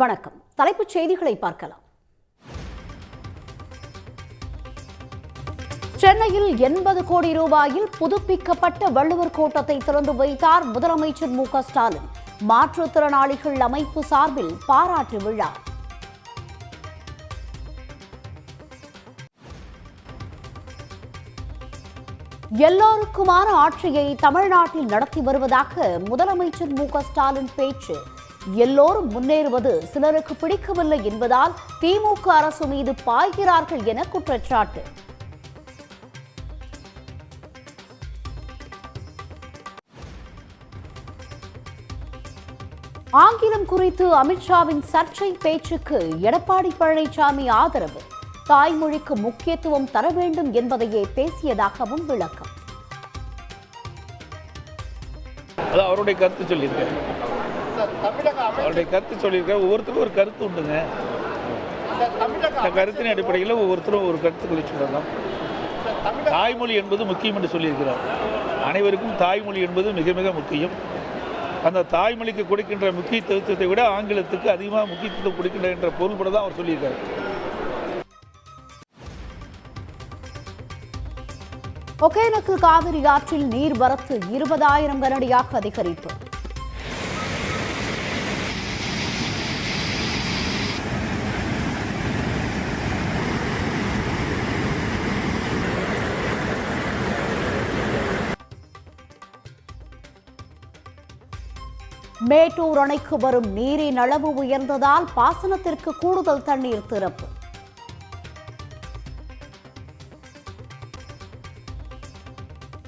வணக்கம். தலைப்புச் செய்திகளை பார்க்கலாம். சென்னையில் 80 கோடி ரூபாயில் புதுப்பிக்கப்பட்ட வள்ளுவர் கோட்டத்தை திறந்து வைத்தார் முதலமைச்சர் மு க ஸ்டாலின். மாற்றுத்திறனாளிகள் அமைப்பு சார்பில் பாராட்டு விழா. எல்லோருக்குமான ஆட்சியை தமிழ்நாட்டில் நடத்தி வருவதாக முதலமைச்சர் மு க ஸ்டாலின் பேச்சு. எல்லோரும் முன்னேறுவது சிலருக்கு பிடிக்கவில்லை என்பதால் திமுக அரசு மீது பாய்கிறார்கள் என குற்றச்சாட்டு. ஆங்கிலம் குறித்து அமித்ஷாவின் சர்ச்சை பேச்சுக்கு எடப்பாடி பழனிசாமி ஆதரவு. தாய்மொழிக்கு முக்கியத்துவம் தர வேண்டும் என்பதையே பேசியதாகவும் விளக்கம். அவருடைய கருத்து சொல்லியிருக்காரு. ஒவ்வொருத்தரும் ஒரு கருத்து உண்டுங்க. அந்த கருத்தின் அடிப்படையில் ஒவ்வொருத்தரும் ஒரு கருத்துக்களை சொல்லலாம். தாய்மொழி என்பது முக்கியம் என்று சொல்லியிருக்கிறார். அனைவருக்கும் தாய்மொழி என்பது மிக மிக முக்கியம். அந்த தாய்மொழிக்கு கொடுக்கின்ற முக்கியத்துவத்தை விட ஆங்கிலத்துக்கு அதிகமாக முக்கியத்துவம் கொடுக்கின்ற என்ற பொருள்பட தான் அவர் சொல்லியிருக்காரு. ஒகேனக்கல் காவிரி ஆற்றில் நீர்வரத்து 20,000 கனஅடியாக அதிகரிப்பு. மேட்டூர் அணைக்கு வரும் நீரின் அளவு உயர்ந்ததால் பாசனத்திற்கு கூடுதல் தண்ணீர் திறப்பு.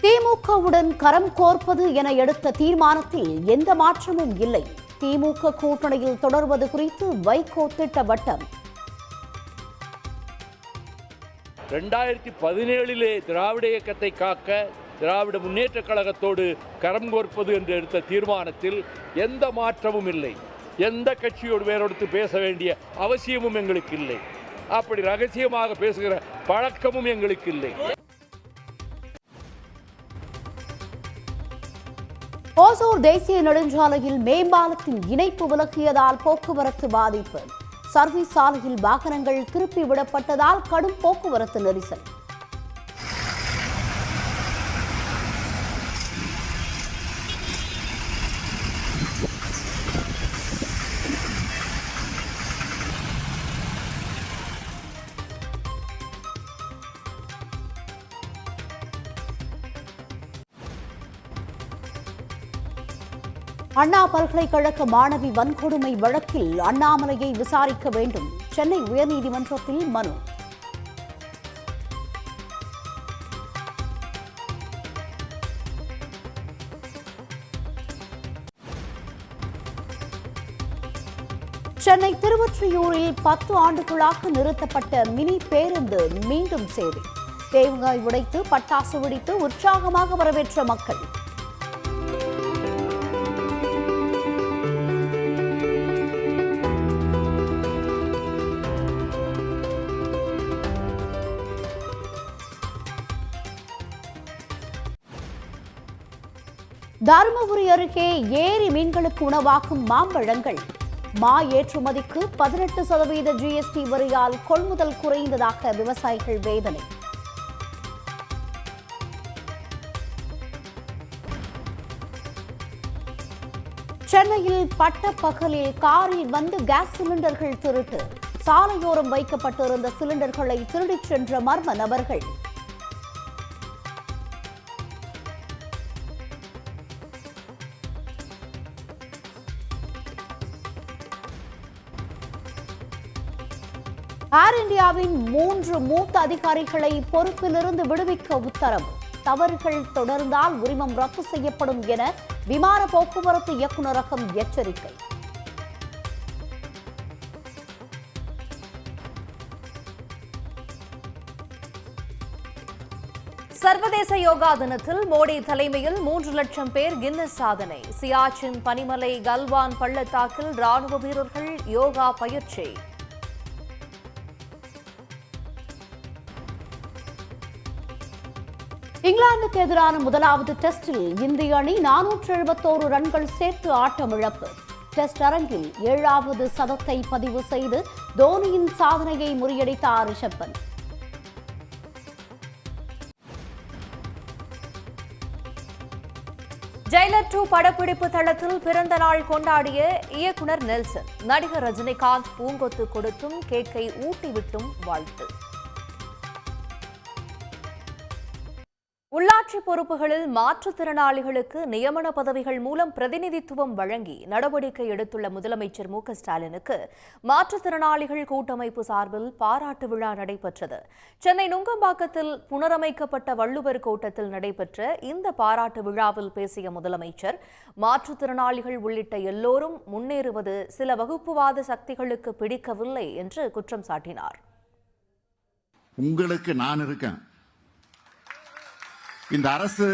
திமுகவுடன் கரம் கோர்ப்பது என எடுத்த தீர்மானத்தில் எந்த மாற்றமும் இல்லை. திமுக கூட்டணியில் தொடர்வது குறித்து வைகோ திட்டவட்டம். 2017 திராவிட இயக்கத்தை காக்க திராவிட முன்னேற்ற கழகத்தோடு கரம் கோர்ப்பது என்று எடுத்த தீர்மானத்தில் எந்த மாற்றமும் இல்லை. எந்த கட்சியோடு வேறொடுத்து பேச வேண்டிய அவசியமும் எங்களுக்கு இல்லை. அப்படி ரகசியமாக பேசுகிற பழக்கமும் எங்களுக்கு இல்லை. ஓசூர் தேசிய நெடுஞ்சாலையில் மேம்பாலத்தின் இணைப்பு விலகியதால் போக்குவரத்து பாதிப்பு. சர்வீஸ் சாலையில் வாகனங்கள் திருப்பி விடப்பட்டதால் கடும் போக்குவரத்து நெரிசல். அண்ணா பல்கலைக்கழக மாணவி வன்கொடுமை வழக்கில் அண்ணாமலையை விசாரிக்க வேண்டும். சென்னை உயர்நீதிமன்றத்தில் மனு. சென்னை திருவொற்றியூரில் 10 ஆண்டுகளாக நிறுத்தப்பட்ட மினி பேருந்து மீண்டும் சேவை. தேங்காய் உடைத்து பட்டாசு வெடித்து உற்சாகமாக வரவேற்ற மக்கள். தருமபுரி அருகே ஏரி மீன்களுக்கு உணவாக்கும் மாம்பழங்கள். மா ஏற்றுமதிக்கு 18% ஜிஎஸ்டி வரியால் கொள்முதல் குறைந்ததாக விவசாயிகள் வேதனை. சென்னையில் பட்டப்பகலில் காரில் வந்து கேஸ் சிலிண்டர்கள் திருட்டு. சாலையோரம் வைக்கப்பட்டிருந்த சிலிண்டர்களை திருடிச் சென்ற மர்ம நபர்கள். ஏர் இந்தியாவின் 3 மூத்த அதிகாரிகளை பொறுப்பிலிருந்து விடுவிக்க உத்தரவு. தவறுகள் தொடர்ந்தால் உரிமம் ரத்து செய்யப்படும் என விமான போக்குவரத்து இயக்குநரகம் எச்சரிக்கை. சர்வதேச யோகா தினத்தில் மோடி தலைமையில் 3 லட்சம் பேர் கின்னஸ் சாதனை. சியாச்சின் பனிமலை கல்வான் பள்ளத்தாக்கில் ராணுவ வீரர்கள் யோகா பயிற்சி. இங்கிலாந்துக்கு எதிரான முதலாவது டெஸ்டில் இந்திய அணி 471 ரன்கள் சேர்த்து ஆட்டமிழப்பு. டெஸ்ட் அரங்கில் 7வது சதத்தை பதிவு செய்து தோனியின் சாதனையை முறியடித்தார் ரிஷப் பந்த். ஜெயிலர் 2 படப்பிடிப்பு தளத்தில் பிறந்த நாள் கொண்டாடிய இயக்குனர் நெல்சன். நடிகர் ரஜினிகாந்த் பூங்கொத்து கொடுத்தும் கேக்கை ஊட்டிவிட்டும் வாழ்த்து. உள்ளாட்சி பொறுப்புகளில் மாற்றுத்திறனாளிகளுக்கு நியமன பதவிகள் மூலம் பிரதிநிதித்துவம் வழங்கி நடவடிக்கை எடுத்துள்ள முதலமைச்சர் மு க ஸ்டாலினுக்கு மாற்றுத்திறனாளிகள் கூட்டமைப்பு சார்பில் பாராட்டு விழா நடைபெற்றது. சென்னை நுங்கம்பாக்கத்தில் புனரமைக்கப்பட்ட வள்ளுவர் கோட்டத்தில் நடைபெற்ற இந்த பாராட்டு விழாவில் பேசிய முதலமைச்சர், மாற்றுத்திறனாளிகள் உள்ளிட்ட எல்லோரும் முன்னேறுவது சில வகுப்புவாத சக்திகளுக்கு பிடிக்கவில்லை என்று குற்றம் சாட்டினார். உங்களுக்கு நான் இருக்கேன், இந்த அரசு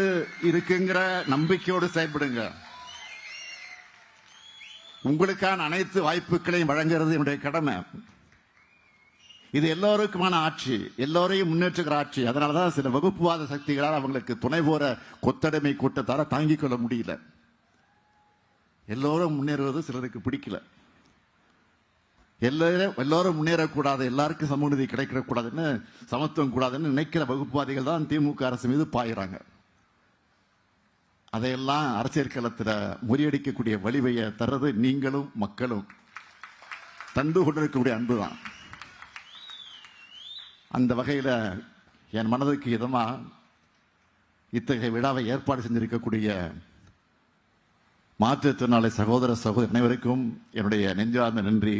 இருக்குங்கிற நம்பிக்கையோடு செயல்படுங்க. உங்களுக்கான அனைத்து வாய்ப்புகளையும் வழங்குறது என்னுடைய கடமை. இது எல்லோருக்குமான ஆட்சி, எல்லோரையும் முன்னேற்றுகிற ஆட்சி. அதனாலதான் சில வகுப்புவாத சக்திகளால் அவங்களுக்கு துணை போற கொத்தடிமை கூட்டத்தால தாங்கிக் கொள்ள முடியல. எல்லோரும் முன்னேறுவது சிலருக்கு பிடிக்கல. எல்லோரும் முன்னேறக்கூடாது, எல்லாருக்கும் சமூக நீதி கிடைக்கக்கூடாதுன்னு, சமத்துவம் கூடாதுன்னு நினைக்கிற வகுப்புவாதிகள் தான் திமுக அரசு மீது பாயிறாங்க. அதையெல்லாம் அரசியல் களத்தில் முறியடிக்கக்கூடிய வலிமையை தர்றது நீங்களும் மக்களும் தந்து கொண்டிருக்கக்கூடிய அன்புதான். அந்த வகையில் என் மனதுக்கு இதமா இத்தகைய விழாவை ஏற்பாடு செஞ்சிருக்கக்கூடிய மாற்றுத்திறனாளி சகோதர சகோதரி அனைவருக்கும் என்னுடைய நெஞ்சார்ந்த நன்றி.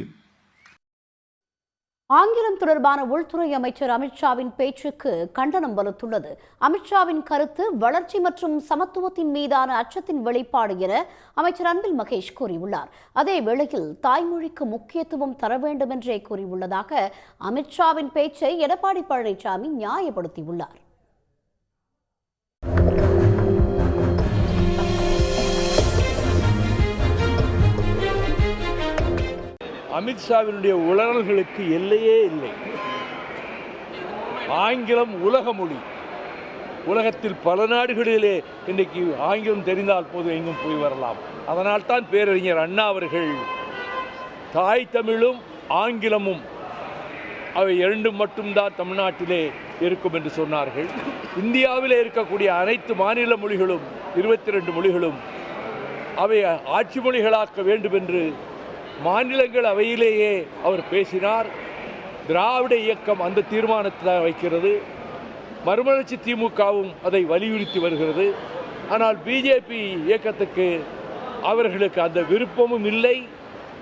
ஆங்கிலம் தொடர்பான உள்துறை அமைச்சர் அமித்ஷாவின் பேச்சுக்கு கண்டனம் வலுத்துள்ளது. அமித்ஷாவின் கருத்து வளர்ச்சி மற்றும் சமத்துவத்தின் மீதான அச்சத்தின் வெளிப்பாடு என அமைச்சர் அன்பில் மகேஷ் கூறியுள்ளார். அதே வேளையில் தாய்மொழிக்கு முக்கியத்துவம் தர வேண்டும் என்றே கூறியுள்ளதாக அமித்ஷாவின் பேச்சை எடப்பாடி பழனிசாமி நியாயப்படுத்தியுள்ளார். அமித்ஷாவினுடைய உளறல்களுக்கு எல்லையே இல்லை. ஆங்கிலம் உலக மொழி. உலகத்தில் பல நாடுகளிலே இன்றைக்கு ஆங்கிலம் தெரிந்தால் போது எங்கும் போய் வரலாம். அதனால் தான் பேரறிஞர் அண்ணா அவர்கள் தாய் தமிழும் ஆங்கிலமும் அவை இரண்டும் மட்டும்தான் தமிழ்நாட்டிலே இருக்கும் என்று சொன்னார்கள். இந்தியாவிலே இருக்கக்கூடிய அனைத்து மாநில மொழிகளும் 22 மொழிகளும் அவை ஆட்சி மொழிகளாக்க வேண்டும் என்று மாநிலங்கள் அவையிலேயே அவர் பேசினார். திராவிட இயக்கம் அந்த தீர்மானத்தை வைக்கிறது. மறுமலர்ச்சி திமுகவும் அதை வலியுறுத்தி வருகிறது. ஆனால் பிஜேபி இயக்கத்துக்கு அவர்களுக்கு அந்த விருப்பமும் இல்லை.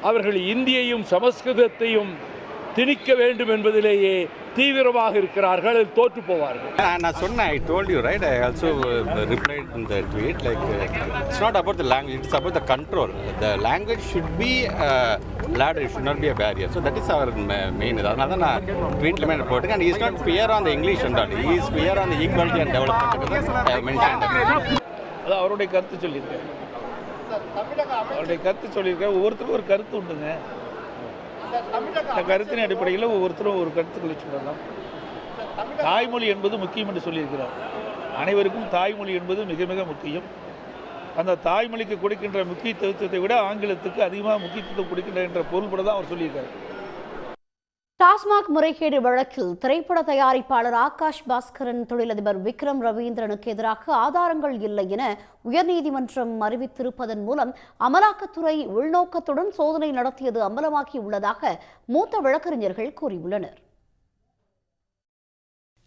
அவர்கள் இந்தியையும் சமஸ்கிருதத்தையும் திணிக்க வேண்டும் என்பதிலேயே தீவிரமாக இருக்கிறார்கள். தோற்று போவார்கள். நான் சொன்னேன், I told you right, I also replied in the tweet, like it's not about the language, it's about the control. The language should be ladder, it should not be a barrier. So that is our main. அதனால தான் நான் ட்வீட்ல மேல போட்டுருக்கேன். And he is not fear on the English and all, he is fear on the equality and development. I have mentioned that. அது அவருடைய கருத்து சொல்லியிருக்காரு. அவருடைய கருத்து சொல்லியிருக்காரு. ஒவ்வொருத்தருக்கும் ஒரு கருத்து உண்டுங்க. கருத்தின் அடிப்படையில் ஒவ்வொருத்தரும் ஒரு கருத்துக்களை சொல்லலாம். தாய்மொழி என்பது முக்கியம் என்று சொல்லியிருக்கிறார். அனைவருக்கும் தாய்மொழி என்பது மிக மிக முக்கியம். அந்த தாய்மொழிக்கு கொடுக்கின்ற முக்கியத்துவத்தை விட ஆங்கிலத்துக்கு அதிகமாக முக்கியத்துவம் கொடுக்கின்ற என்ற பொருள்பட தான் அவர் சொல்லியிருக்காரு. டாஸ்மாக் முறைகேடு வழக்கில் திரைப்பட தயாரிப்பாளர் ஆகாஷ் பாஸ்கரன் தொழிலதிபர் விக்ரம் ரவீந்திரனுக்கு எதிராக ஆதாரங்கள் இல்லை என உயர்நீதிமன்றம் அறிவித்திருப்பதன் மூலம் அமலாக்கத்துறை உள்நோக்கத்துடன் சோதனை நடத்தியது அம்பலமாகியுள்ளதாக மூத்த வழக்கறிஞர்கள் கூறியுள்ளனர்.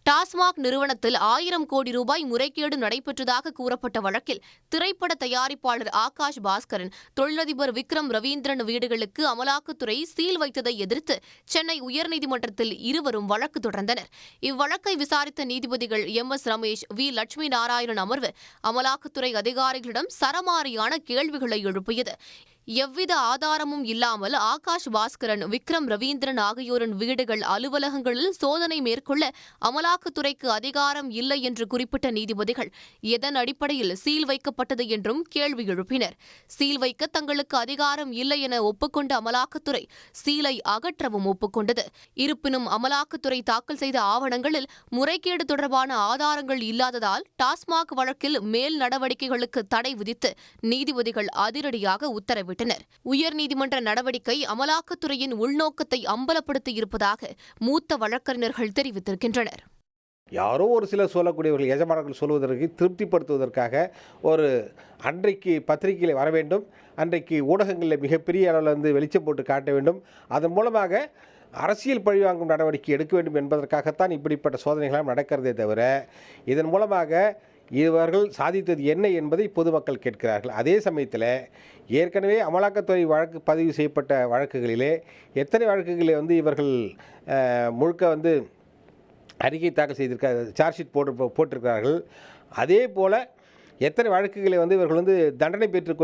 டாஸ்மாக் நிறுவனத்தில் 1000 கோடி ரூபாய் முறைகேடு நடைபெற்றதாக கூறப்பட்ட வழக்கில் திரைப்பட தயாரிப்பாளர் ஆகாஷ் பாஸ்கரன் தொழிலதிபர் விக்ரம் ரவீந்திரன் வீடுகளுக்கு அமலாக்கத்துறை சீல் வைத்ததை எதிர்த்து சென்னை உயர்நீதிமன்றத்தில் இருவரும் வழக்கு தொடர்ந்தனர். இவ்வழக்கை விசாரித்த நீதிபதிகள் MS ரமேஷ், V லட்சுமி நாராயணன் அமர்வு அமலாக்கத்துறை அதிகாரிகளிடம் சரமாரியான கேள்விகளை எழுப்பியது. எவ்வித ஆதாரமும் இல்லாமல் ஆகாஷ் பாஸ்கரன், விக்ரம் ரவீந்திரன் ஆகியோரின் வீடுகள், அலுவலகங்களில் சோதனை மேற்கொள்ள அமலாக்கத்துறைக்கு அதிகாரம் இல்லை என்று குறிப்பிட்ட நீதிபதிகள் எதன் அடிப்படையில் சீல் வைக்கப்பட்டது என்றும் கேள்வி எழுப்பினர். சீல் வைக்க தங்களுக்கு அதிகாரம் இல்லை என ஒப்புக்கொண்ட அமலாக்கத்துறை சீலை அகற்றவும் ஒப்புக்கொண்டது. இருப்பினும் அமலாக்கத்துறை தாக்கல் செய்த ஆவணங்களில் முறைகேடு தொடர்பான ஆதாரங்கள் இல்லாததால் டாஸ்மாக் வழக்கில் மேல் நடவடிக்கைகளுக்கு தடை விதித்து நீதிபதிகள் அதிரடியாக உத்தரவிட்டனர். உத்தரவிட்டனர். உயர்நீதிமன்ற நடவடிக்கை அமலாக்கத்துறையின் உள்நோக்கத்தை அம்பலப்படுத்தியிருப்பதாக மூத்த வழக்கறிஞர்கள் தெரிவித்திருக்கின்றனர். யாரோ ஒரு சிலர் சொல்லக்கூடியவர்கள் எஜமானர்கள் சொல்வதற்கு திருப்திப்படுத்துவதற்காக ஒரு அன்றைக்கு பத்திரிகையில் வர வேண்டும், அன்றைக்கு ஊடகங்களில் மிகப்பெரிய அளவில் வெளிச்சம் போட்டு காட்ட வேண்டும், அதன் மூலமாக அரசியல் பழிவாங்கும் நடவடிக்கை எடுக்க வேண்டும் என்பதற்காகத்தான் இப்படிப்பட்ட சோதனைகளாம் நடக்கிறதே தவிர இதன் மூலமாக இவர்கள் சாதித்தது என்ன என்பதை பொதுமக்கள் கேட்கிறார்கள். அதே சமயத்தில் ஏற்கனவே அமலாக்கத்துறை வழக்கு பதிவு செய்யப்பட்ட வழக்குகளிலே எத்தனை வழக்குகளில் இவர்கள் முழுக்க அறிக்கை தாக்கல் செய்திருக்க சார்ஜ் ஷீட் போட்டிருக்கிறார்கள். அதே போல் எத்தனை வழக்குகளை இவர்கள் தண்டனை பெற்று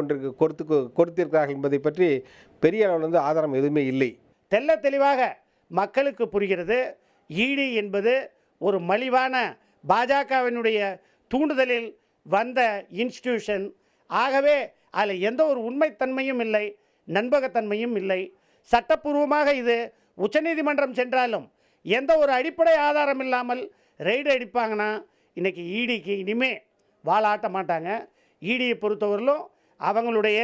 கொடுத்திருக்கிறார்கள் என்பதை பற்றி பெரிய அளவில் ஆதாரம் எதுவுமே இல்லை. தெல்ல தெளிவாக மக்களுக்கு புரிகிறது. ஈடி என்பது ஒரு மலிவான பாஜகவினுடைய தூண்டுதலில் வந்த இன்ஸ்டிடியூஷன். ஆகவே அதில் எந்த ஒரு உண்மைத்தன்மையும் இல்லை, நம்பகத்தன்மையும் இல்லை. சட்டப்பூர்வமாக இது உச்சநீதிமன்றம் சென்றாலும் எந்த ஒரு அடிப்படை ஆதாரம் இல்லாமல் ரெய்டு அடிப்பாங்கன்னா இன்றைக்கி ஈடிக்கு இனிமே வாழாட்ட மாட்டாங்க. ஈடியை பொறுத்தவரையிலும் அவங்களுடைய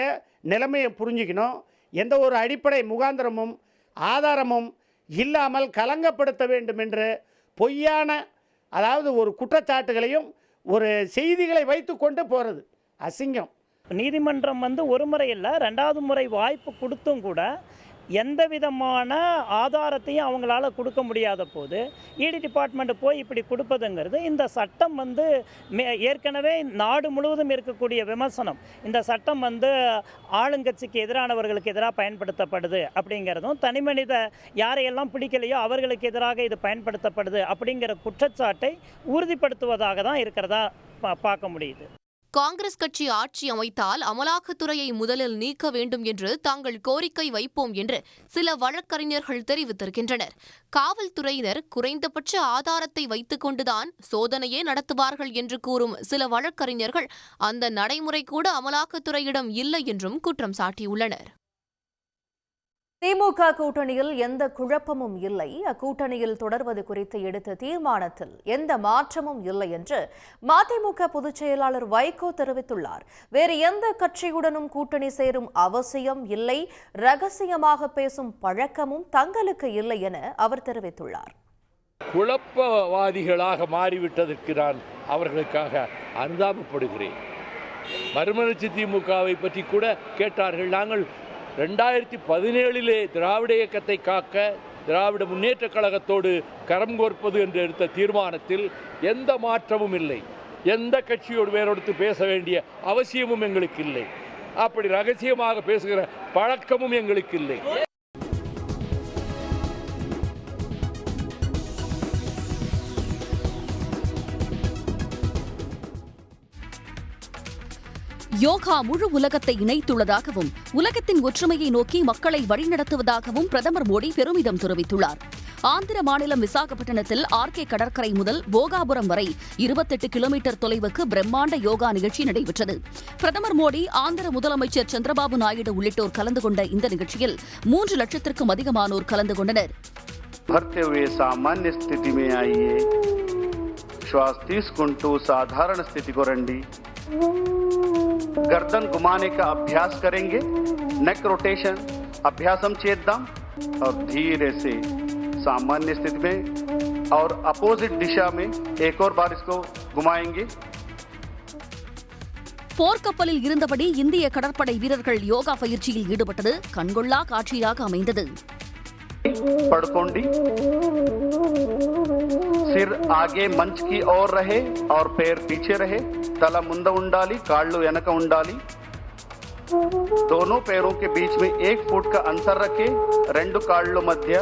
நிலைமையை புரிஞ்சுக்கணும். எந்த ஒரு அடிப்படை முகாந்திரமும் ஆதாரமும் இல்லாமல் கலங்கப்படுத்த வேண்டும் என்று பொய்யான அதாவது ஒரு குற்றச்சாட்டுகளையும் ஒரு செய்திகளை வைத்து கொண்டு போகிறது அசிங்கம். நீதிமன்றம் ஒரு முறை இல்லை, ரெண்டாவது முறை வாய்ப்பு கொடுத்தும் கூட எந்த விதமான ஆதாரத்தையும் அவங்களால கொடுக்க முடியாத போது இடி டிபார்ட்மெண்ட் போய் இப்படி கொடுப்பதுங்கிறது இந்த சட்டம் ஏற்கனவே நாடு முழுவதும் இருக்கக்கூடிய விமர்சனம். இந்த சட்டம் ஆளுங்கட்சிக்கு எதிரானவர்களுக்கு எதிராக பயன்படுத்தப்படுது அப்படிங்கிறதும், தனிமனித யாரையெல்லாம் பிடிக்கலையோ அவர்களுக்கு எதிராக இது பயன்படுத்தப்படுது அப்படிங்கிற குற்றச்சாட்டை உறுதிப்படுத்துவதாக தான் இருக்கிறதா பார்க்க முடியுது. காங்கிரஸ் கட்சி ஆட்சி அமைத்தால் அமலாக்கத்துறையை முதலில் நீக்க வேண்டும் என்று தாங்கள் கோரிக்கை வைப்போம் என்று சில வழக்கறிஞர்கள் தெரிவித்திருக்கின்றனர். காவல்துறையினர் குறைந்தபட்ச ஆதாரத்தை வைத்துக் கொண்டுதான் சோதனையே நடத்துவார்கள் என்று கூறும் சில வழக்கறிஞர்கள் அந்த நடைமுறை கூட அமலாக்கத்துறையிடம் இல்லை என்றும் குற்றம் சாட்டியுள்ளனர். திமுக கூட்டணியில் எந்த குழப்பமும் இல்லை, அக்கூட்டணியில் தொடர்வது குறித்து எடுத்த தீர்மானத்தில் எந்த மாற்றமும் இல்லை என்று மதிமுக பொதுச் செயலாளர் வைகோ தெரிவித்துள்ளார். வேறு எந்த கட்சியுடனும் கூட்டணி சேரும் அவசியம் இல்லை, ரகசியமாக பேசும் பழக்கமும் தங்களுக்கு இல்லை என அவர் தெரிவித்துள்ளார். குழப்பவாதிகளாக மாறிவிட்டதற்கு நான் அவர்களுக்காக அனுதாபப்படுகிறேன். மறுமலர்ச்சி திமுகவை பற்றி கூட கேட்டார்கள். நாங்கள் 2017 திராவிட இயக்கத்தை காக்க திராவிட முன்னேற்றக் கழகத்தோடு கரம் கோர்ப்பது என்று எடுத்த தீர்மானத்தில் எந்த மாற்றமும் இல்லை. எந்த கட்சியோடு வேறொடுத்து பேச வேண்டிய அவசியமும் எங்களுக்கு இல்லை. அப்படி ரகசியமாக பேசுகிற பழக்கமும் எங்களுக்கு இல்லை. யோகா முழு உலகத்தை இணைத்துள்ளதாகவும் உலகத்தின் ஒற்றுமையை நோக்கி மக்களை வழிநடத்துவதாகவும் பிரதமர் மோடி பெருமிதம் தெரிவித்துள்ளார். ஆந்திர மாநிலம் விசாகப்பட்டினத்தில் ஆர்கே கடற்கரை முதல் போகாபுரம் வரை 28 கிலோமீட்டர் தொலைவுக்கு பிரம்மாண்ட யோகா நிகழ்ச்சி நடைபெற்றது. பிரதமர் மோடி, ஆந்திர முதலமைச்சர் சந்திரபாபு நாயுடு உள்ளிட்டோர் கலந்து கொண்ட இந்த நிகழ்ச்சியில் 3 லட்சத்திற்கும் அதிகமானோர் கலந்து கொண்டனர். गर्दन घुमाने का अभ्यास करेंगे, नेक रोटेशन अभ्यासम चेतदाम, और धीरे से सामान्य स्थिति में और अपोजिट दिशा में एक और बार इसको घुमाएंगे. போர்க்கப்பலில் இருந்தபடி இந்திய கடற்படை வீரர்கள் யோகா பயிற்சியில் ஈடுபட்டது கண்கொள்ளா காட்சியாக அமைந்தது. पड़कोंडी, सिर आगे मंच की ओर रहे और पैर पीछे रहे. तला मुंदा उंडाली, काళ్ళు వెనక ఉండాలి. दोनों पैरों के बीच में 1 फुट का अंतर रखे. 2 காళ్ళు மத்திய.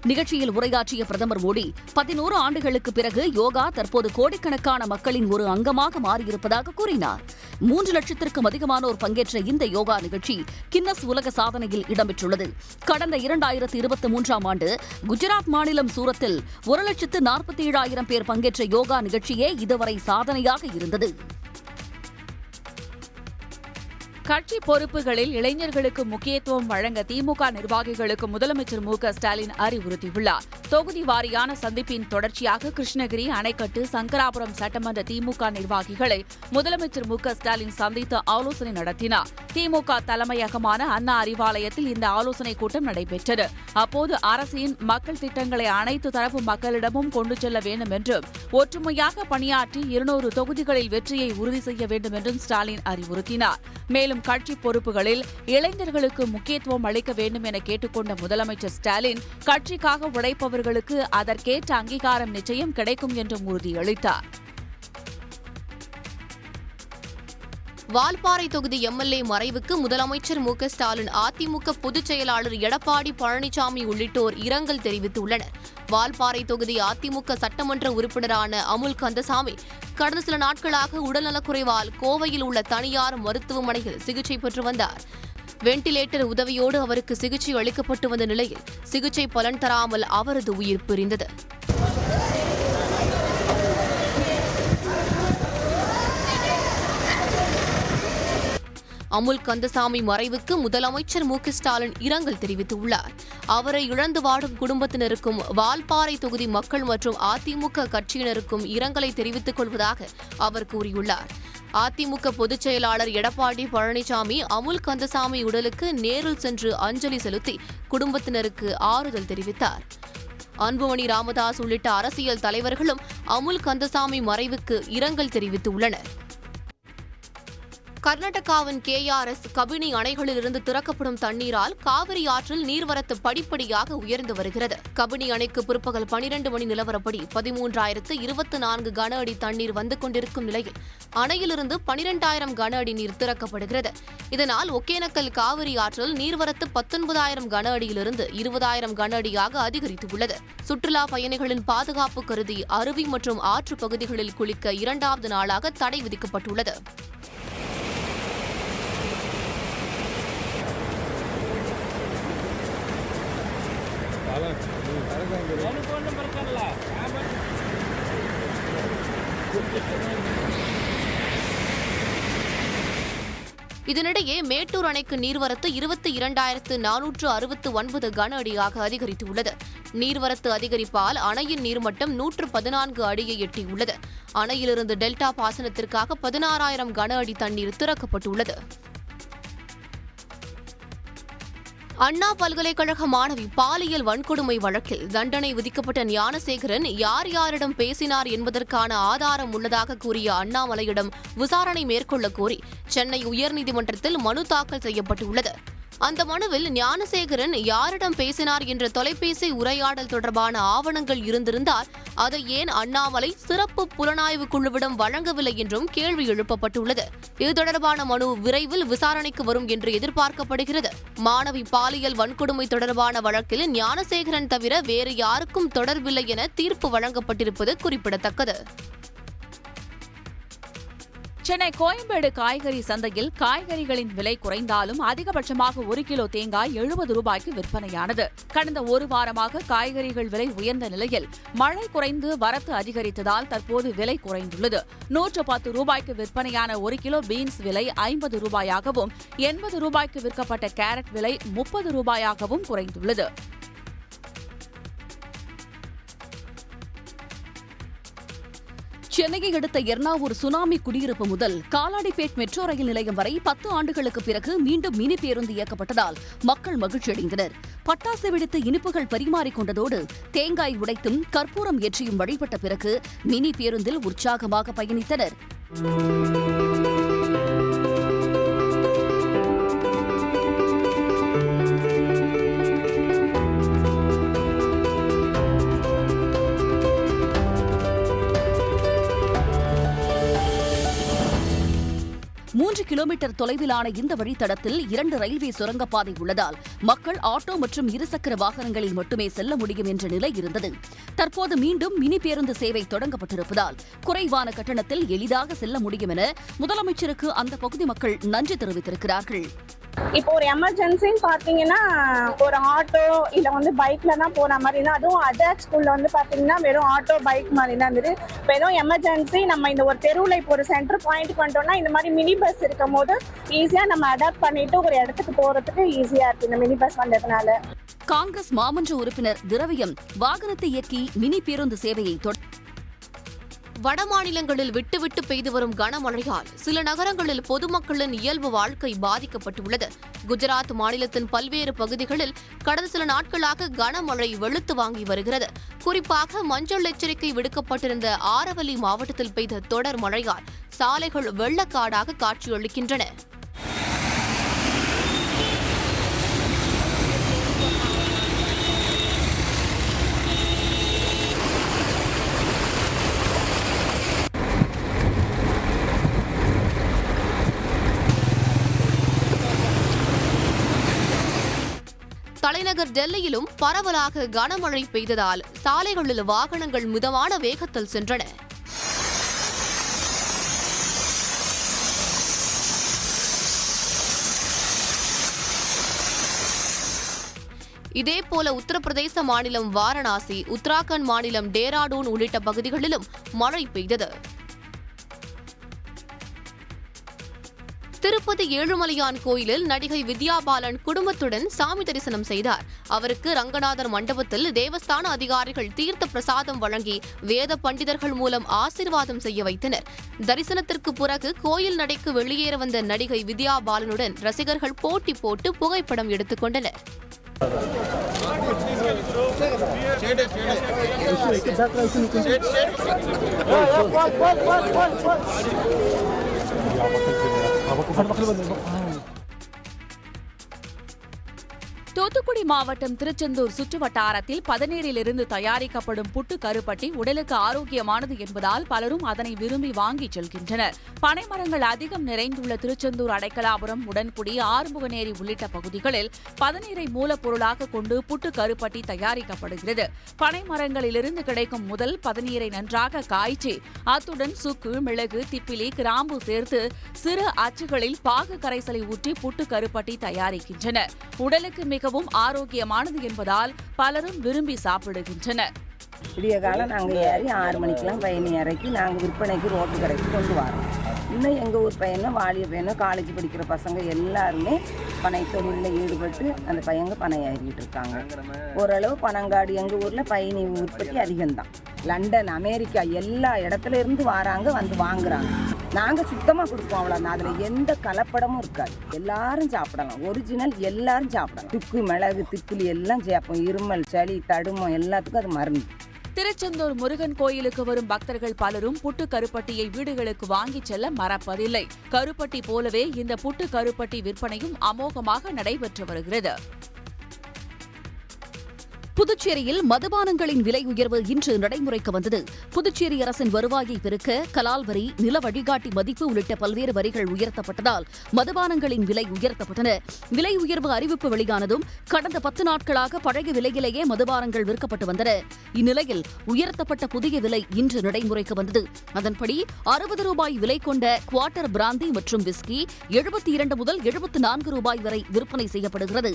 நிகழ்ச்சியில் உரையாற்றிய பிரதமர் மோடி, 11 ஆண்டுகளுக்கு பிறகு யோகா தற்போது கோடிக்கணக்கான மக்களின் ஒரு அங்கமாக மாறியிருப்பதாக கூறினார். 3 லட்சத்திற்கும் அதிகமானோர் பங்கேற்ற இந்த யோகா நிகழ்ச்சி கின்னஸ் உலக சாதனையில் இடம்பெற்றுள்ளது. கடந்த 2023ஆம் ஆண்டு குஜராத் மாநிலம் சூரத்தில் 1,47,000 பேர் பங்கேற்ற யோகா நிகழ்ச்சியே இதுவரை சாதனையாக இருந்தது. கட்சி பொறுப்புகளில் இளைஞர்களுக்கு முக்கியத்துவம் வழங்க திமுக நிர்வாகிகளுக்கு முதலமைச்சர் மு.க.ஸ்டாலின் அறிவுறுத்தியுள்ளார். தொகுதி வாரியான சந்திப்பின் தொடர்ச்சியாக கிருஷ்ணகிரி, அணைக்கட்டு, சங்கராபுரம் சட்டமன்ற திமுக நிர்வாகிகளை முதலமைச்சர் மு.க.ஸ்டாலின் சந்தித்து ஆலோசனை நடத்தினார். திமுக தலைமையகமான அண்ணா அறிவாலயத்தில் இந்த ஆலோசனைக் கூட்டம் நடைபெற்றது. அப்போது அரசின் மக்கள் திட்டங்களை அனைத்து தரப்பு மக்களிடமும் கொண்டு செல்ல வேண்டும் என்றும், ஒற்றுமையாக பணியாற்றி 200 தொகுதிகளில் வெற்றியை உறுதி செய்ய வேண்டும் என்றும் ஸ்டாலின் அறிவுறுத்தினார். மேலும் கட்சி பொறுப்புகளில் இளைஞர்களுக்கு முக்கியத்துவம் அளிக்க வேண்டும் என கேட்டுக்கொண்ட முதலமைச்சர் ஸ்டாலின், கட்சிக்காக உழைப்பவர்களுக்கு அதற்கேற்ற அங்கீகாரம் நிச்சயம் கிடைக்கும் என்றும் உறுதியளித்தார். வால்பாறை தொகுதி எம்எல்ஏ மறைவுக்கு முதலமைச்சர் மு.க.ஸ்டாலின், அதிமுக பொதுச் செயலாளர் எடப்பாடி பழனிசாமி உள்ளிட்டோர் இரங்கல் தெரிவித்துள்ளனர். வால்பாறை தொகுதி அதிமுக சட்டமன்ற உறுப்பினரான அமுல் கந்தசாமி கடந்த சில நாட்களாக உடல்நலக்குறைவால் கோவையில் உள்ள தனியார் மருத்துவமனையில் சிகிச்சை பெற்று வந்தார். வெண்டிலேட்டர் உதவியோடு அவருக்கு சிகிச்சை அளிக்கப்பட்டு வந்த நிலையில் சிகிச்சை பலன் தராமல் அவரது உயிர் பிரிந்தது. அமுல் கந்தசாமி மறைவுக்கு முதலமைச்சர் மு.க.ஸ்டாலின் இரங்கல் தெரிவித்துள்ளார். அவரை இழந்து வாடும் குடும்பத்தினருக்கும் வால்பாறை தொகுதி மக்கள் மற்றும் அதிமுக கட்சியினருக்கும் இரங்கலை தெரிவித்துக் கொள்வதாக அவர் கூறியுள்ளார். அதிமுக பொதுச் செயலாளர் எடப்பாடி பழனிசாமி அமுல் கந்தசாமி உடலுக்கு நேரில் சென்று அஞ்சலி செலுத்தி குடும்பத்தினருக்கு ஆறுதல் தெரிவித்தார். அன்புமணி ராமதாஸ் உள்ளிட்ட அரசியல் தலைவர்களும் அமுல் கந்தசாமி மறைவுக்கு இரங்கல் தெரிவித்துள்ளனர். கர்நாடகாவின் KRS கபினி அணைகளிலிருந்து திறக்கப்படும் தண்ணீரால் காவிரி ஆற்றில் நீர்வரத்து படிப்படியாக உயர்ந்து வருகிறது. கபினி அணைக்கு பிற்பகல் 12 மணி நிலவரப்படி 13,024 கன அடி தண்ணீர் வந்து கொண்டிருக்கும் நிலையில் அணையிலிருந்து 12,000 கன அடி நீர் திறக்கப்படுகிறது. இதனால் ஒகேனக்கல் காவிரி ஆற்றில் நீர்வரத்து 19,000 கன அடியிலிருந்து 20,000 கன அடியாக அதிகரித்துள்ளது. சுற்றுலா பயணிகளின் பாதுகாப்பு கருதி அருவி மற்றும் ஆற்று பகுதிகளில் குளிக்க 2வது நாளாக தடை விதிக்கப்பட்டுள்ளது. இதனிடையே மேட்டூர் அணைக்கு நீர்வரத்து 22,469 கன அடியாக அதிகரித்துள்ளது. நீர்வரத்து அதிகரிப்பால் அணையின் நீர்மட்டம் 114 அடியை எட்டியுள்ளது. அணையிலிருந்து டெல்டா பாசனத்திற்காக 16,000 கன அடி தண்ணீர் திறக்கப்பட்டுள்ளது. அண்ணா பல்கலைக்கழக மாணவி பாலியல் வன்கொடுமை வழக்கில் தண்டனை விதிக்கப்பட்ட ஞானசேகரன் யார் யாரிடம் பேசினார் என்பதற்கான ஆதாரம் உள்ளதாக கூறிய அண்ணாமலையிடம் விசாரணை மேற்கொள்ள கோரி சென்னை உயர்நீதிமன்றத்தில் மனு தாக்கல் செய்யப்பட்டுள்ளது. அந்த மனுவில் ஞானசேகரன் யாரிடம் பேசினார் என்ற தொலைபேசி உரையாடல் தொடர்பான ஆவணங்கள் இருந்திருந்தால் அதை ஏன் அண்ணாமலை சிறப்பு புலனாய்வு குழுவிடம் வழங்கவில்லை என்றும் கேள்வி எழுப்பப்பட்டுள்ளது. இது தொடர்பான மனு விரைவில் விசாரணைக்கு வரும் என்று எதிர்பார்க்கப்படுகிறது. மாணவி பாலியல் வன்கொடுமை தொடர்பான வழக்கில் ஞானசேகரன் தவிர வேறு யாருக்கும் தொடர்பில்லை என தீர்ப்பு வழங்கப்பட்டிருப்பது குறிப்பிடத்தக்கது. சென்னை கோயம்பேடு காய்கறி சந்தையில் காய்கறிகளின் விலை குறைந்தாலும் அதிகபட்சமாக 1 கிலோ தேங்காய் 70 ரூபாய்க்கு விற்பனையானது. கடந்த ஒரு வாரமாக காய்கறிகள் விலை உயர்ந்த நிலையில் மழை குறைந்து வரத்து அதிகரித்ததால் தற்போது விலை குறைந்துள்ளது. 110 ரூபாய்க்கு விற்பனையான 1 கிலோ பீன்ஸ் விலை 50 ரூபாயாகவும் 80 ரூபாய்க்கு விற்கப்பட்ட கேரட் விலை 30 ரூபாயாகவும் குறைந்துள்ளது. சென்னையை அடுத்த எர்ணாவூர் சுனாமி குடியிருப்பு முதல் காலாடிபேட் மெட்ரோ ரயில் நிலையம் வரை 10 ஆண்டுகளுக்கு பிறகு மீண்டும் மினி பேருந்து இயக்கப்பட்டதால் மக்கள் மகிழ்ச்சியடைந்தனர். பட்டாசு வெடித்து இனிப்புகள் பரிமாறிக்கொண்டதோடு தேங்காய் உடைத்தும் கற்பூரம் ஏற்றியும் வழிபட்ட பிறகு மினி பேருந்தில் உற்சாகமாக பயணித்தனர். கிலோமீட்டர் தொலைவிலான இந்த வழித்தடத்தில் 2 ரயில்வே சுரங்கப்பாதை உள்ளதால் மக்கள் ஆட்டோ மற்றும் இருசக்கர வாகனங்களில் மட்டுமே செல்ல முடியும் என்ற நிலை இருந்தது. தற்போது மீண்டும் மினி பேருந்து சேவை தொடங்கப்பட்டிருப்பதால் குறைவான கட்டணத்தில் எளிதாக செல்ல முடியும் என முதலமைச்சருக்கு அந்த பகுதி மக்கள் நன்றி தெரிவித்திருக்கிறார்கள். இப்போ ஒரு எமர்ஜென்சின்னு பார்த்தீங்கன்னா ஒரு ஆட்டோ இல்லை வந்து பைக்கில் தான் போகிற மாதிரி தான். அதுவும் அஜாக் ஸ்கூலில் வந்து பார்த்தீங்கன்னா வெறும் ஆட்டோ பைக் மாதிரி தான் இருந்தது. இப்போ ஏதோ எமர்ஜென்சி நம்ம இந்த ஒரு தெருவில் இப்போ ஒரு சென்டர் பாயிண்ட் வந்துட்டோம்னா இந்த மாதிரி மினி பஸ் இருக்கும் போது ஈஸியாக நம்ம அடாப்ட் பண்ணிட்டு ஒரு இடத்துக்கு போகிறதுக்கு ஈஸியாக இருக்குது இந்த மினி பஸ் வந்ததுனால. காங்கிரஸ் மாமன்ற உறுப்பினர் திரவியம் வாகனத்தை இயக்கி மினி பேருந்து சேவையை வடமாநிலங்களில் விட்டுவிட்டு பெய்து வரும் கனமழையால் சில நகரங்களில் பொதுமக்களின் இயல்பு வாழ்க்கை பாதிக்கப்பட்டுள்ளது. குஜராத் மாநிலத்தின் பல்வேறு பகுதிகளில் கடந்த சில நாட்களாக கனமழை வெளுத்து வாங்கி வருகிறது. குறிப்பாக மஞ்சள் எச்சரிக்கை விடுக்கப்பட்டிருந்த ஆரவல்லி மாவட்டத்தில் பெய்த தொடர் மழையால் சாலைகள் வெள்ளக்காடாக காட்சியளிக்கின்றன. தலைநகர் டெல்லியிலும் பரவலாக கனமழை பெய்ததால் சாலைகளில் வாகனங்கள் மிதமான வேகத்தில் சென்றன. இதேபோல உத்தரப்பிரதேச மாநிலம் வாரணாசி, உத்தராகண்ட் மாநிலம் டேராடூன் உள்ளிட்ட பகுதிகளிலும் மழை பெய்தது. திருப்பதி ஏழுமலையான் கோயிலில் நடிகை வித்யா பாலன் குடும்பத்துடன் சாமி தரிசனம் செய்தார். அவருக்கு ரங்கநாதர் மண்டபத்தில் தேவஸ்தான அதிகாரிகள் தீர்த்த பிரசாதம் வழங்கி வேத பண்டிதர்கள் மூலம் ஆசீர்வாதம் செய்ய வைத்தனர். தரிசனத்திற்கு பிறகு கோயில் நடைக்கு வெளியேற வந்த நடிகை வித்யா பாலனுடன் ரசிகர்கள் போட்டி போட்டு புகைப்படம் எடுத்துக் கொண்டனர். தூத்துக்குடி மாவட்டம் திருச்செந்தூர் சுற்றுவட்டாரத்தில் பதநீரிலிருந்து தயாரிக்கப்படும் புட்டு கருப்பட்டி உடலுக்கு ஆரோக்கியமானது என்பதால் பலரும் அதனை விரும்பி வாங்கிச் செல்கின்றனர். பனைமரங்கள் அதிகம் நிறைந்துள்ள திருச்செந்தூர், அடைக்கலாபுரம், உடன்குடி, ஆறுமுகநேரி உள்ளிட்ட பகுதிகளில் பதநீரை மூலப்பொருளாக கொண்டு புட்டு கருப்பட்டி தயாரிக்கப்படுகிறது. பனைமரங்களிலிருந்து கிடைக்கும் முதல் பதநீரை நன்றாக காய்ச்சி அத்துடன் சுக்கு, மிளகு, திப்பிலி, கிராம்பு சேர்த்து சிறு அச்சுகளில் பாகு கரைசலை ஊற்றி புட்டு கருப்பட்டி தயாரிக்கின்றனர். உடலுக்கு மிகவும் ஆரோக்கியமானது என்பதால் பலரும் விரும்பி சாப்பிடுகின்றனர். விடிய காலம் நாங்கள் ஏறி 6 மணிக்கெல்லாம் பையனை இறக்கி நாங்கள் விற்பனைக்கு ரோட்டு கடைக்கு கொண்டு வரோம். இன்னும் எங்கள் ஊர் பையனும் வாலிய பையனும் காலேஜ் படிக்கிற பசங்க எல்லாருமே பனை தொழிலில் ஈடுபட்டு அந்த பையங்க பனை ஏறிக்கிட்டு இருக்காங்க. ஓரளவு பனங்காடு எங்கள் ஊரில் பயணி உற்பத்தி அதிகம்தான். லண்டன், அமெரிக்கா எல்லா இடத்துல இருந்து வராங்க, வந்து வாங்குறாங்க. நாங்கள் சுத்தமாக கொடுப்போம், அவ்வளோதான். அதில் எந்த கலப்படமும் இருக்காது. எல்லாரும் சாப்பிடலாம், ஒரிஜினல் எல்லாரும் சாப்பிடலாம். துக்கு, மிளகு, திப்பிலி எல்லாம் சேர்ப்போம். இருமல், சளி, தடுமம் எல்லாத்துக்கும் அது மருந்து. திருச்செந்தூர் முருகன் கோயிலுக்கு வரும் பக்தர்கள் பலரும் புட்டு கருப்பட்டியை வீடுகளுக்கு வாங்கிச் செல்ல மறப்பதில்லை. கருப்பட்டி போலவே இந்த புட்டு கருப்பட்டி விற்பனையும் அமோகமாக நடைபெற்று வருகிறது. புதுச்சேரியில் மதுபானங்களின் விலை உயர்வு இன்று நடைமுறைக்கு வந்தது. புதுச்சேரி அரசின் வருவாயை பெருக்க கலால் வரி, நில வழிகாட்டி மதிப்பு உள்ளிட்ட பல்வேறு வரிகள் உயர்த்தப்பட்டதால் மதுபானங்களின் விலை உயர்த்தப்பட்டன. விலை உயர்வு அறிவிப்பு வெளியானதும் கடந்த 10 நாட்களாக பழைய விலையிலேயே மதுபானங்கள் விற்கப்பட்டு வந்தன. இந்நிலையில் உயர்த்தப்பட்ட புதிய விலை இன்று நடைமுறைக்கு வந்தது. அதன்படி 60 ரூபாய் விலை கொண்ட குவார்ட்டர் பிராந்தி மற்றும் விஸ்கி 72 முதல் 74 ரூபாய் வரை விற்பனை செய்யப்படுகிறது.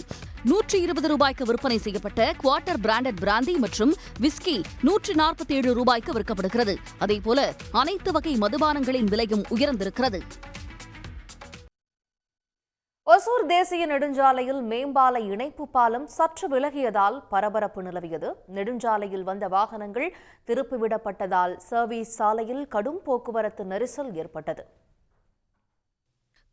120 ரூபாய்க்கு விற்பனை செய்யப்பட்ட குவார்ட்டர் பிராண்டட் பிராந்தி மற்றும் விஸ்கி 147 ரூபாய்க்கு விற்கப்படுகிறது. அதேபோல அனைத்து வகை மதுபானங்களின் விலையும் உயர்ந்திருக்கிறது. ஒசூர் தேசிய நெடுஞ்சாலையில் மேம்பால இணைப்பு பாலம் சற்று விலகியதால் பரபரப்பு நிலவியது. நெடுஞ்சாலையில் வந்த வாகனங்கள் திருப்பிவிடப்பட்டதால் சர்வீஸ் சாலையில் கடும் போக்குவரத்து நெரிசல் ஏற்பட்டது.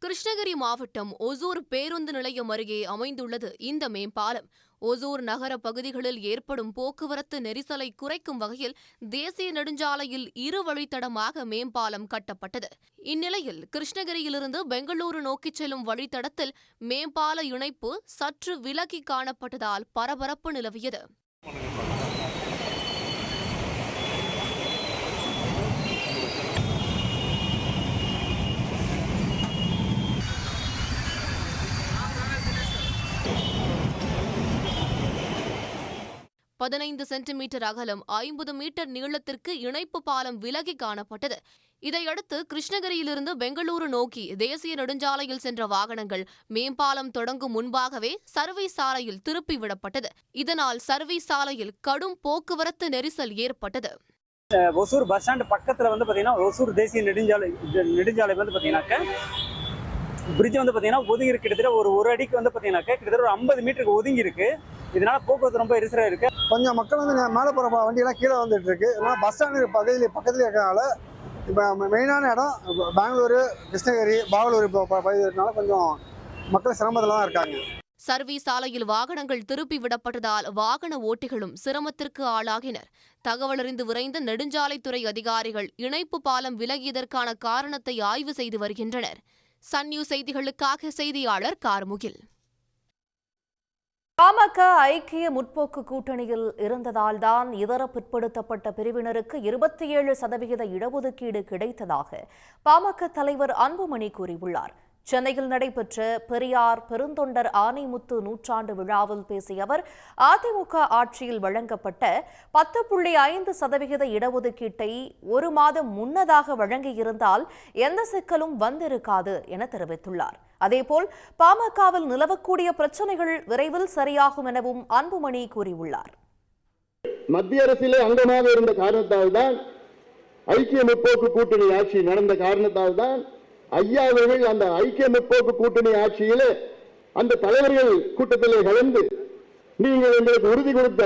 கிருஷ்ணகிரி மாவட்டம் ஒசூர் பேருந்து நிலையம் அருகே அமைந்துள்ளது இந்த மேம்பாலம். ஒசூர் நகர பகுதிகளில் ஏற்படும் போக்குவரத்து நெரிசலை குறைக்கும் வகையில் தேசிய நெடுஞ்சாலையில் 2 வழித்தடமாக மேம்பாலம் கட்டப்பட்டது. இந்நிலையில் கிருஷ்ணகிரியிலிருந்து பெங்களூரு நோக்கிச் செல்லும் வழித்தடத்தில் மேம்பால இணைப்பு சற்று விலகி காணப்பட்டதால் பரபரப்பு நிலவியது. 15 சென்டிமீட்டர் அகலம் 50 மீட்டர் நீளத்திற்கு இணைப்பு பாலம் விலகி காணப்பட்டது. இதையடுத்து கிருஷ்ணகிரியிலிருந்து பெங்களூரு நோக்கி தேசிய நெடுஞ்சாலையில் சென்ற வாகனங்கள் மேம்பாலம் தொடங்கும் முன்பாகவே சர்வீஸ் சாலையில் திருப்பி விடப்பட்டது. இதனால் சர்வீஸ் சாலையில் கடும் போக்குவரத்து நெரிசல் ஏற்பட்டது. ஒசூர் பஸ் ஸ்டாண்ட் பக்கத்தில் வந்து பார்த்தீங்கன்னா ஒசூர் தேசிய நெடுஞ்சாலை வந்து பார்த்தீங்கன்னாக்க பிரிட்ஜ் வந்து பார்த்தீங்கன்னா ஒதுங்கி இருக்கு. கிட்டத்தட்ட ஒரு அடிக்கு வந்து பார்த்தீங்கன்னாக்க கிட்டத்தட்ட ஒரு 50 மீட்டருக்கு ஒதுங்கி இருக்கு. இதனால போக்குவரத்து ரொம்ப நெரிசலாக இருக்கு. கொஞ்சம் மக்கள் வந்து மேலே போகிற வண்டியெல்லாம் கீழே வந்துட்டு இருக்கு. இதனால் பஸ் ஸ்டாண்டு பக்கத்தில் இருக்கிறனால இப்போ மெயினான இடம் பெங்களூரு, கிருஷ்ணகிரி, பாகலூர் பகுதி இருக்கனால கொஞ்சம் மக்கள் சிரமத்தில் தான் இருக்காங்க. சர்வீஸ் சாலையில் வாகனங்கள் திருப்பி விடப்பட்டதால் வாகன ஓட்டிகளும் சிரமத்திற்கு ஆளாகினர். தகவலறிந்து விரைந்த நெடுஞ்சாலைத்துறை அதிகாரிகள் இணைப்பு பாலம் விலகியதற்கான காரணத்தை ஆய்வு செய்து வருகின்றனர். சன் நியூஸ் செய்திகளுக்காக செய்தியாளர் கார்முகில். பாமக ஐக்கிய முற்போக்கு கூட்டணியில் இருந்ததால்தான் இதர பிற்படுத்தப்பட்ட பிரிவினருக்கு 27% இடஒதுக்கீடு கிடைத்ததாக பாமக தலைவர் அன்புமணி கூறியுள்ளார். சென்னையில் நடைபெற்ற பெரியார் பெருந்தொண்டர் ஆனைமுத்து நூற்றாண்டு விழாவில் பேசிய அவர், அதிமுக ஆட்சியில் வழங்கப்பட்ட 10.5% இடஒதுக்கீட்டை ஒரு மாதம் முன்னதாக வழங்கியிருந்தால் எந்த சிக்கலும் வந்திருக்காது என தெரிவித்துள்ளார். அதேபோல் பாமகவில் நிலவக்கூடிய பிரச்சனைகள் விரைவில் சரியாகும் எனவும் அன்புமணி கூறியுள்ளார். மத்திய அரசிலே அங்கமாக இருந்த காரணத்தால் தான், ஐக்கிய முற்போக்கு கூட்டணி ஆட்சி நடந்த காரணத்தால் தான் ஐயா அவர்கள் அந்த ஐக்கிய முற்போக்கு கூட்டணி ஆட்சியிலே அந்த தலைவர்கள் கூட்டத்திலே கலந்து நீங்கள் எங்களுக்கு உறுதி கொடுத்த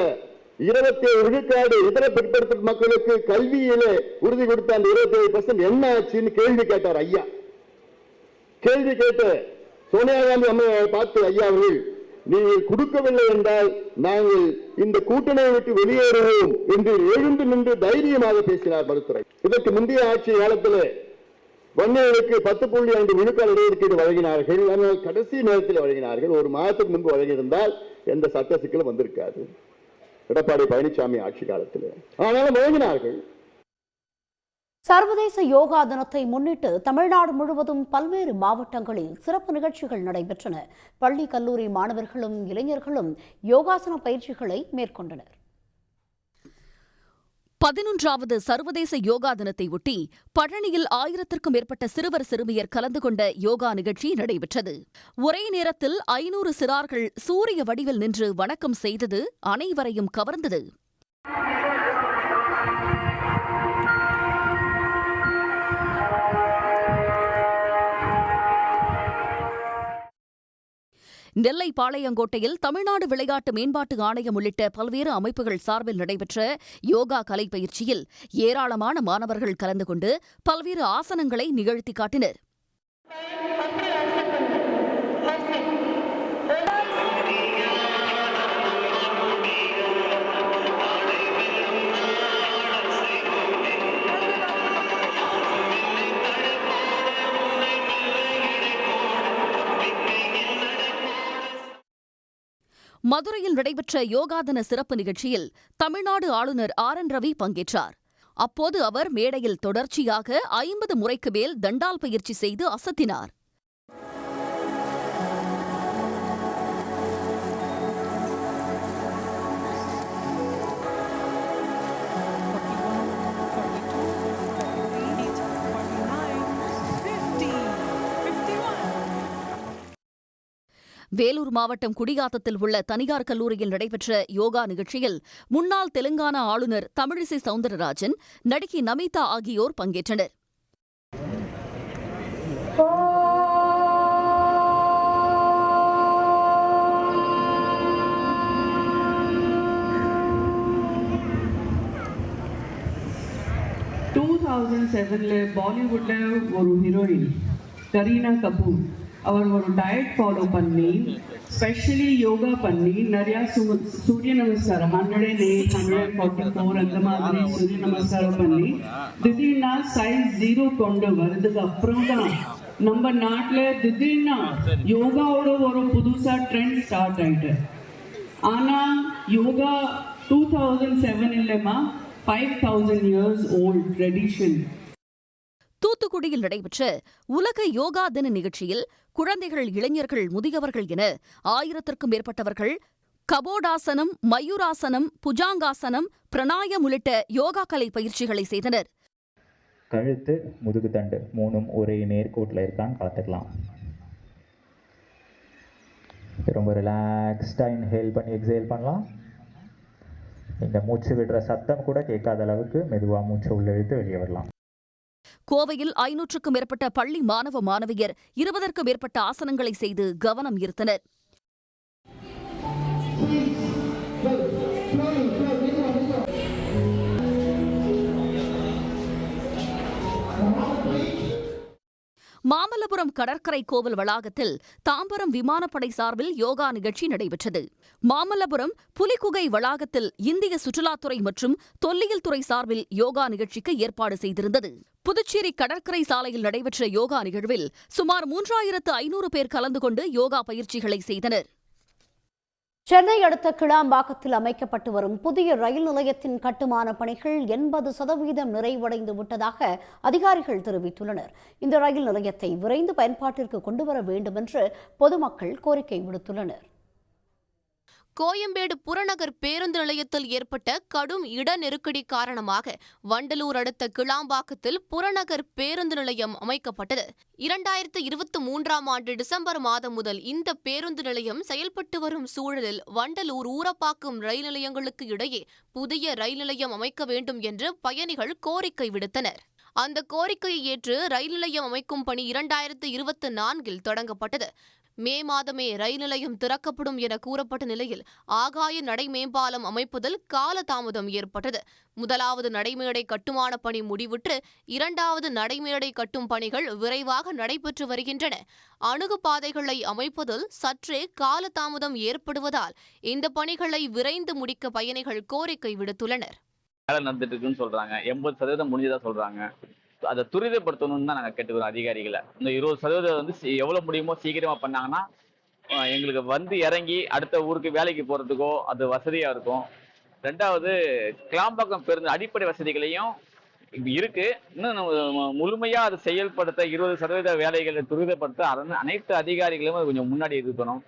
27 விழுக்காடு இதர பிற்படுத்த மக்களுக்கு கல்வியிலே உறுதி கொடுத்த அந்த 27% என்ன ஆச்சுன்னு கேள்வி கேட்டார். ஐயா கேள்வி கேட்டு சோனியா காந்தி அம்மையை பார்த்து ஐயா அவர்கள், நீங்கள் கொடுக்கவில்லை என்றால் நாங்கள் இந்த கூட்டணியை விட்டு வெளியேறுவோம் என்று எழுந்து நின்று தைரியமாக பேசினார் மருத்துவரை. இதற்கு முந்தைய ஆட்சி காலத்தில் வன்னியர்களுக்கு 10.5 விழுக்காடு இடஒதுக்கீடு வழங்கினார்கள். ஆனால் கடைசி நேரத்தில் வழங்கினார்கள். ஒரு மாதத்துக்கு முன்பு வழங்கியிருந்தால் எந்த சட்ட சிக்கலும் வந்திருக்காது எடப்பாடி பழனிசாமி ஆட்சி காலத்தில். ஆனாலும் வழங்கினார்கள். சர்வதேச யோகா தினத்தை முன்னிட்டு தமிழ்நாடு முழுவதும் பல்வேறு மாவட்டங்களில் சிறப்பு நிகழ்ச்சிகள் நடைபெற்றன. பள்ளி கல்லூரி மாணவர்களும் இளைஞர்களும் யோகாசன பயிற்சிகளை மேற்கொண்டனர். 11வது சர்வதேச யோகா தினத்தை ஒட்டி பழனியில் 1000க்கும் மேற்பட்ட சிறுவர் சிறுமியர் கலந்து கொண்ட யோகா நிகழ்ச்சி நடைபெற்றது. ஒரே நேரத்தில் 500 சிறார்கள் சூரிய வடிவில் நின்று வணக்கம் செய்தது அனைவரையும் கவர்ந்தது. நெல்லை பாளையங்கோட்டையில் தமிழ்நாடு விளையாட்டு மேம்பாட்டு ஆணையம் உள்ளிட்ட பல்வேறு அமைப்புகள் சார்பில் நடைபெற்ற யோகா கலை பயிற்சியில் ஏராளமான மாணவர்கள் கலந்து கொண்டு பல்வேறு ஆசனங்களை நிகழ்த்தி காட்டினர். மதுரையில் நடைபெற்ற யோகா தின சிறப்பு நிகழ்ச்சியில் தமிழ்நாடு ஆளுநர் RN ரவி பங்கேற்றார். அப்போது அவர் மேடையில் தொடர்ச்சியாக 50 முறைக்கு மேல் தண்டால் பயிற்சி செய்து அசத்தினார். வேலூர் மாவட்டம் குடியாத்தத்தில் உள்ள தனியார் கல்லூரியில் நடைபெற்ற யோகா நிகழ்ச்சியில் முன்னாள் தெலுங்கானா ஆளுநர் தமிழிசை சவுந்தரராஜன், நடிகை நமிதா ஆகியோர் பங்கேற்றனர். பாலிவுட்ல ஒரு ஹீரோயின் கரீனா கபூர் அவர் ஒரு டயட் ஃபாலோ பண்ணி ஸ்பெஷலி யோகா பண்ணி நிறையா சூரிய நமஸ்காரம் 108, 144 அந்த மாதிரி சூரிய நமஸ்காரம் பண்ணி திடீர்னா சைஸ் 0 கொண்டு வருதுக்கு அப்புறம் தான் நம்ம நாட்டில் திடீர்னா யோகாவோட ஒரு புதுசா ட்ரெண்ட் ஸ்டார்ட் ஆயிட்டு. ஆனா யோகா 2007 இல்லைமா 5000 years old tradition. தூத்துக்குடியில் நடைபெற்ற உலக யோகா தின நிகழ்ச்சியில் குழந்தைகள், இளைஞர்கள், முதியவர்கள் என 1000க்கும் மேற்பட்டவர்கள் கபோடாசனம், மயூராசனம், புஜாங்காசனம், பிரணாயம் உள்ளிட்ட யோகா கலை பயிற்சிகளை செய்தனர். கழுத்து, முதுகுத்தண்டு மூணும் ஒரே நேர்கோட்டில் இருக்கான்னு பார்த்துக்கலாம். ரொம்ப ரிலாக்ஸ்டாக இன்ஹேல் பண்ணி எக்ஸேல் பண்ணலாம். இந்த மூச்சு விடுற சத்தம் கூட கேட்காத அளவுக்கு மெதுவாக மூச்சை உள்ளிழுத்து வெளியே வரலாம். கோவையில் 500க்கும் மேற்பட்ட பள்ளி மாணவ மாணவியர் 20க்கும் மேற்பட்ட ஆசனங்களை செய்து கவனம் ஈர்த்தனர். மாமல்லபுரம் கடற்கரை கோவில் வளாகத்தில் தாம்பரம் விமானப்படை சார்பில் யோகா நிகழ்ச்சி நடைபெற்றது. மாமல்லபுரம் புலிக்குகை வளாகத்தில் இந்திய சுற்றுலாத்துறை மற்றும் தொல்லியல் துறை சார்பில் யோகா நிகழ்ச்சிக்கு ஏற்பாடு செய்திருந்தது. புதுச்சேரி கடற்கரை சாலையில் நடைபெற்ற யோகா நிகழ்வில் சுமார் 3500 பேர் கலந்து கொண்டு யோகா பயிற்சிகளை செய்தனர். சென்னை அடுத்த கிளாம்பாக்கத்தில் அமைக்கப்பட்டு வரும் புதிய ரயில் நிலையத்தின் கட்டுமான பணிகள் 80% நிறைவடைந்து விட்டதாக அதிகாரிகள் தெரிவித்துள்ளனர். இந்த ரயில் நிலையத்தை விரைந்து பயன்பாட்டிற்கு கொண்டுவர வேண்டும் என்று பொதுமக்கள் கோரிக்கை விடுத்துள்ளனர். கோயம்பேடு புறநகர் பேருந்து நிலையத்தில் ஏற்பட்ட கடும் இட நெருக்கடி காரணமாக வண்டலூர் அடுத்த கிளாம்பாக்கத்தில் புறநகர் பேருந்து நிலையம் அமைக்கப்பட்டது. 2023ஆம் ஆண்டு டிசம்பர் மாதம் முதல் இந்த பேருந்து நிலையம் செயல்பட்டு வரும் சூழலில் வண்டலூர், ஊரப்பாக்கம் ரயில் நிலையங்களுக்கு இடையே புதிய ரயில் நிலையம் அமைக்க வேண்டும் என்று பயணிகள் கோரிக்கை விடுத்தனர். அந்த கோரிக்கையை ஏற்று ரயில் நிலையம் அமைக்கும் பணி 2024இல் தொடங்கப்பட்டது. மே மாதமே ரயில் நிலையம் திறக்கப்படும் என கூறப்பட்ட நிலையில் ஆகாய நடைமேம்பாலம் அமைப்பதில் காலதாமதம் ஏற்பட்டது. முதலாவது நடைமேடை கட்டுமான பணி முடிவுற்று 2வது நடைமேடை கட்டும் பணிகள் விரைவாக நடைபெற்று வருகின்றன. அணுகுபாதைகளை அமைப்பதில் சற்றே காலதாமதம் ஏற்படுவதால் இந்த பணிகளை விரைந்து முடிக்க பயணிகள் கோரிக்கை விடுத்துள்ளனர். வேலை நடந்துட்டு இருக்குன்னு சொல்றாங்க, 80% முடிஞ்சதா சொல்றாங்க. அதை துரிதப்படுத்தணும்னு தான் நாங்கள் கேட்டுக்கிறோம் அதிகாரிகளை. இந்த 20% வந்து எவ்வளோ முடியுமோ சீக்கிரமா பண்ணாங்கன்னா எங்களுக்கு வந்து இறங்கி அடுத்த ஊருக்கு வேலைக்கு போகிறதுக்கோ அது வசதியாக இருக்கும். 2வது கிளாம்பாக்கம் பேருந்து அடிப்படை வசதிகளையும் இருக்கு, இன்னும் முழுமையாக அதை செயல்படுத்த 20% வேலைகளை துரிதப்படுத்த அனைத்து அதிகாரிகளும் கொஞ்சம் முன்னாடி இருக்கணும்.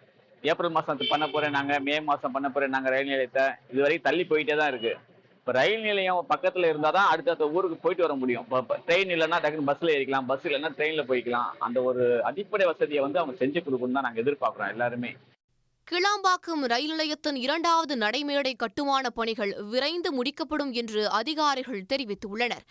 ஏப்ரல் மாதம் பண்ண போகிறேன் நாங்கள், மே மாதம் பண்ண போகிறேன் நாங்கள் ரயில் நிலையத்தை. இதுவரைக்கும் தள்ளி போயிட்டே தான் இருக்குது. இப்போ ரயில் நிலையம் பக்கத்தில் இருந்தால் தான் அடுத்த ஊருக்கு போயிட்டு வர முடியும். இப்போ ட்ரெயின் இல்லைன்னா டக்குன்னு பஸ்ஸில் ஏறிக்கலாம், பஸ் இல்லைன்னா ட்ரெயினில் போய்க்கலாம். அந்த ஒரு அடிப்படை வசதியை வந்து அவங்க செஞ்சு கொடுக்கணும்னு தான் நாங்கள் எதிர்பார்க்குறோம் எல்லாருமே. கிளாம்பாக்கம் ரயில் நிலையத்தின் 2வது நடைமேடை கட்டுமான பணிகள் விரைந்து முடிக்கப்படும் என்று அதிகாரிகள் தெரிவித்துள்ளனர்.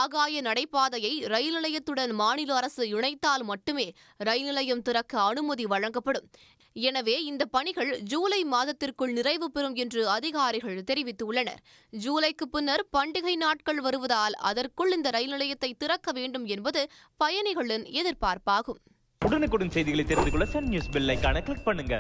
ஆகாய நடைபாதையை ரயில் நிலையத்துடன் மாநில அரசு இணைத்தால் மட்டுமே ரயில் நிலையம் திறக்க அனுமதி வழங்கப்படும். எனவே இந்த பணிகள் ஜூலை மாதத்திற்குள் நிறைவு பெறும் என்று அதிகாரிகள் தெரிவித்துள்ளனர். ஜூலைக்கு பின்னர் பண்டிகை நாட்கள் வருவதால் அதற்குள் இந்த ரயில் நிலையத்தை திறக்க வேண்டும் என்பது பயணிகளின் எதிர்பார்ப்பாகும். உடனுக்குடன் செய்திகளை தெரிந்து கொள்ள சன் நியூஸ் பெல் ஐகானை கிளிக் பண்ணுங்க.